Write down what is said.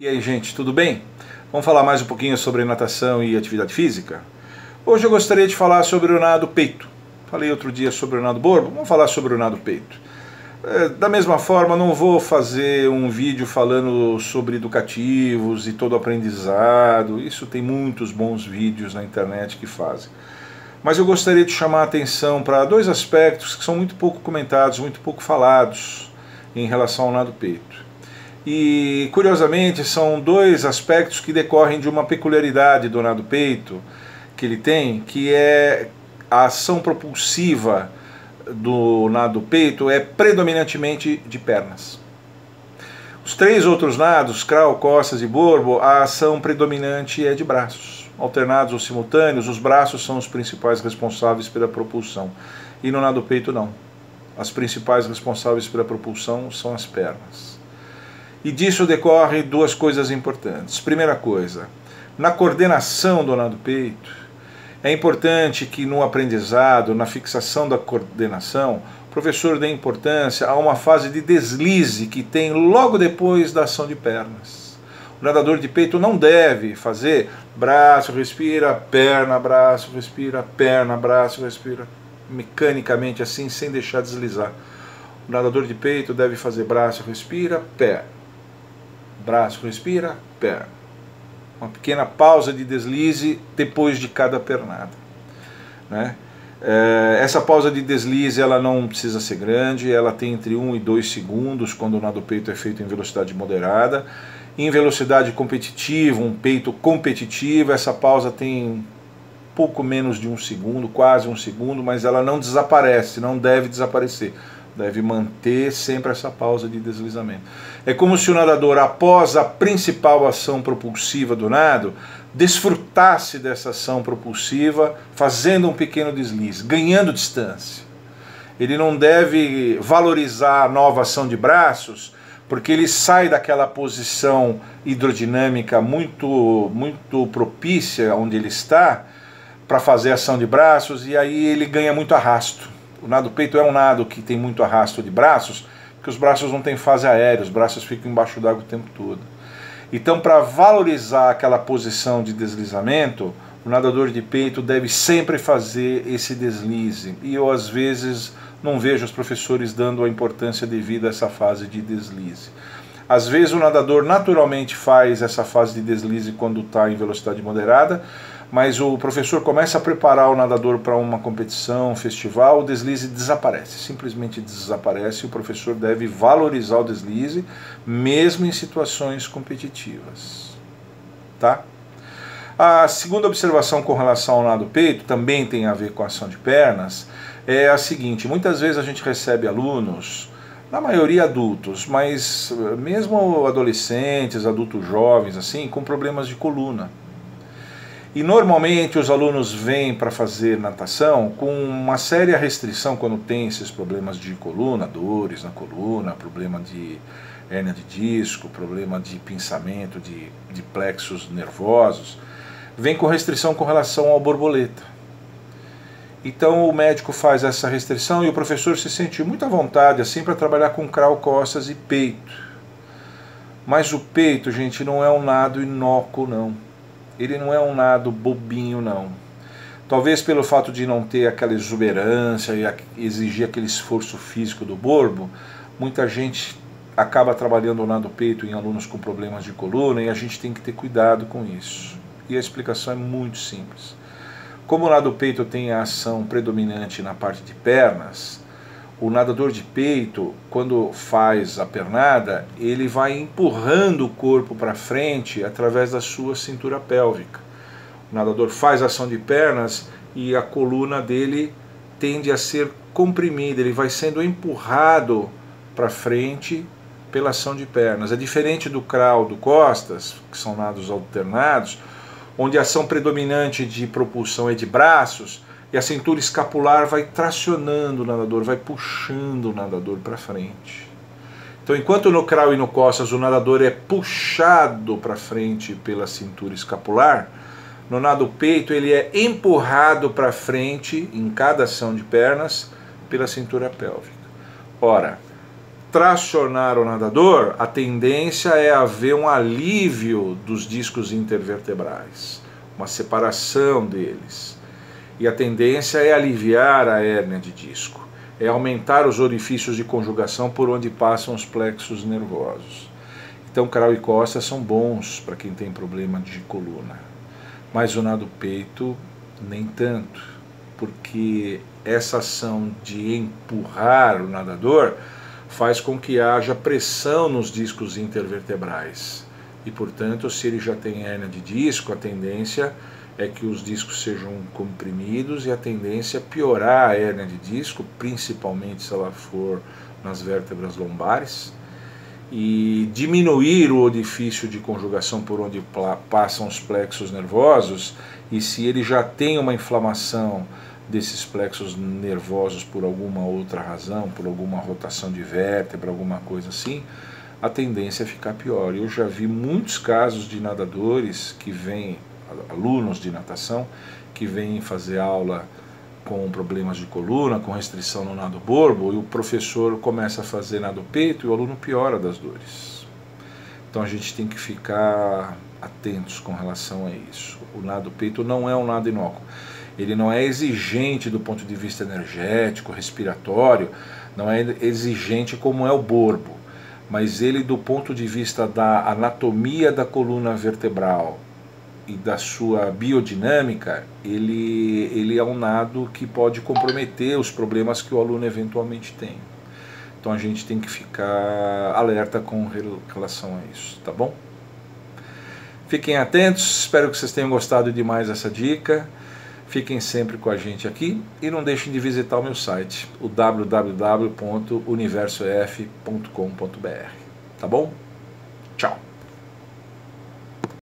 E aí, gente, tudo bem? Vamos falar mais um pouquinho sobre natação e atividade física? Hoje eu gostaria de falar sobre o nado peito. Falei outro dia sobre o nado borbo, vamos falar sobre o nado peito. Da mesma forma, não vou fazer um vídeo falando sobre educativos e todo aprendizado. Isso tem muitos bons vídeos na internet que fazem. Mas eu gostaria de chamar a atenção para dois aspectos que são muito pouco comentados, muito pouco falados em relação ao nado peito. E, curiosamente, são dois aspectos que decorrem de uma peculiaridade do nado peito que ele tem, que é a ação propulsiva do nado peito é predominantemente de pernas. Os três outros nados, crawl, costas e borbo, a ação predominante é de braços. Alternados ou simultâneos, os braços são os principais responsáveis pela propulsão. E no nado peito não. As principais responsáveis pela propulsão são as pernas. E disso decorre duas coisas importantes. Primeira coisa, na coordenação do nado peito, é importante que no aprendizado, na fixação da coordenação, o professor dê importância a uma fase de deslize que tem logo depois da ação de pernas. O nadador de peito não deve fazer braço, respira, braço, respira, mecanicamente assim, sem deixar deslizar. O nadador de peito deve fazer braço, respira, perna. Braço, respira, perna. Uma pequena pausa de deslize depois de cada pernada, né? Essa pausa de deslize ela não precisa ser grande, ela tem entre 1 e 2 segundos quando o nado peito é feito em velocidade moderada. Em velocidade competitiva, um peito competitivo, essa pausa tem pouco menos de 1 segundo, quase 1 segundo, mas ela não desaparece, não deve desaparecer. Deve manter sempre essa pausa de deslizamento. É como se o nadador, após a principal ação propulsiva do nado, desfrutasse dessa ação propulsiva, fazendo um pequeno deslize, ganhando distância. Ele não deve valorizar a nova ação de braços, porque ele sai daquela posição hidrodinâmica muito propícia onde ele está, para fazer a ação de braços, e aí ele ganha muito arrasto. O nado peito é um nado que tem muito arrasto de braços, porque os braços não têm fase aérea, os braços ficam embaixo d'água o tempo todo. Então, para valorizar aquela posição de deslizamento, o nadador de peito deve sempre fazer esse deslize. E eu, às vezes, não vejo os professores dando a importância devida a essa fase de deslize. Às vezes o nadador naturalmente faz essa fase de deslize quando está em velocidade moderada, mas o professor começa a preparar o nadador para uma competição, um festival, o deslize desaparece, simplesmente desaparece, e o professor deve valorizar o deslize, mesmo em situações competitivas. Tá? A segunda observação com relação ao nado peito, também tem a ver com a ação de pernas, é a seguinte: muitas vezes a gente recebe alunos, na maioria adultos, mas mesmo adolescentes, adultos jovens, assim, com problemas de coluna. E normalmente os alunos vêm para fazer natação com uma séria restrição quando tem esses problemas de coluna, dores na coluna, problema de hérnia de disco, problema de pinçamento de plexos nervosos, vem com restrição com relação ao borboleta. Então o médico faz essa restrição e o professor se sente muito à vontade assim para trabalhar com crawl, costas e peito. Mas o peito, gente, não é um nado inócuo, não. Ele não é um nado bobinho, não. Talvez pelo fato de não ter aquela exuberância e exigir aquele esforço físico do borbo, muita gente acaba trabalhando o nado peito em alunos com problemas de coluna, e a gente tem que ter cuidado com isso. E a explicação é muito simples. Como o nado peito tem a ação predominante na parte de pernas, o nadador de peito, quando faz a pernada, ele vai empurrando o corpo para frente através da sua cintura pélvica. O nadador faz a ação de pernas e a coluna dele tende a ser comprimida, ele vai sendo empurrado para frente pela ação de pernas. É diferente do crawl, do costas, que são nados alternados, onde a ação predominante de propulsão é de braços, e a cintura escapular vai tracionando o nadador, vai puxando o nadador para frente. Então, enquanto no crawl e no costas o nadador é puxado para frente pela cintura escapular, no nado peito ele é empurrado para frente, em cada ação de pernas, pela cintura pélvica. Ora, tracionar o nadador, a tendência é haver um alívio dos discos intervertebrais, uma separação deles. E a tendência é aliviar a hérnia de disco, é aumentar os orifícios de conjugação por onde passam os plexos nervosos. Então, crawl e costas são bons para quem tem problema de coluna, mas o nado peito nem tanto, porque essa ação de empurrar o nadador faz com que haja pressão nos discos intervertebrais. E, portanto, se ele já tem hérnia de disco, a tendência é que os discos sejam comprimidos e a tendência é piorar a hérnia de disco, principalmente se ela for nas vértebras lombares, e diminuir o orifício de conjugação por onde passam os plexos nervosos. E se ele já tem uma inflamação desses plexos nervosos por alguma outra razão, por alguma rotação de vértebra, alguma coisa assim, a tendência é ficar pior. Eu já vi muitos casos de nadadores que vêm, alunos de natação, que vêm fazer aula com problemas de coluna, com restrição no nado borbo, e o professor começa a fazer nado peito e o aluno piora das dores. Então a gente tem que ficar atentos com relação a isso. O nado peito não é um nado inócuo. Ele não é exigente do ponto de vista energético, respiratório, não é exigente como é o borbo, mas ele, do ponto de vista da anatomia da coluna vertebral e da sua biodinâmica, ele é um nado que pode comprometer os problemas que o aluno eventualmente tem. Então a gente tem que ficar alerta com relação a isso, tá bom? Fiquem atentos, espero que vocês tenham gostado de mais essa dica. Fiquem sempre com a gente aqui e não deixem de visitar o meu site, o www.universoef.com.br. Tá bom? Tchau!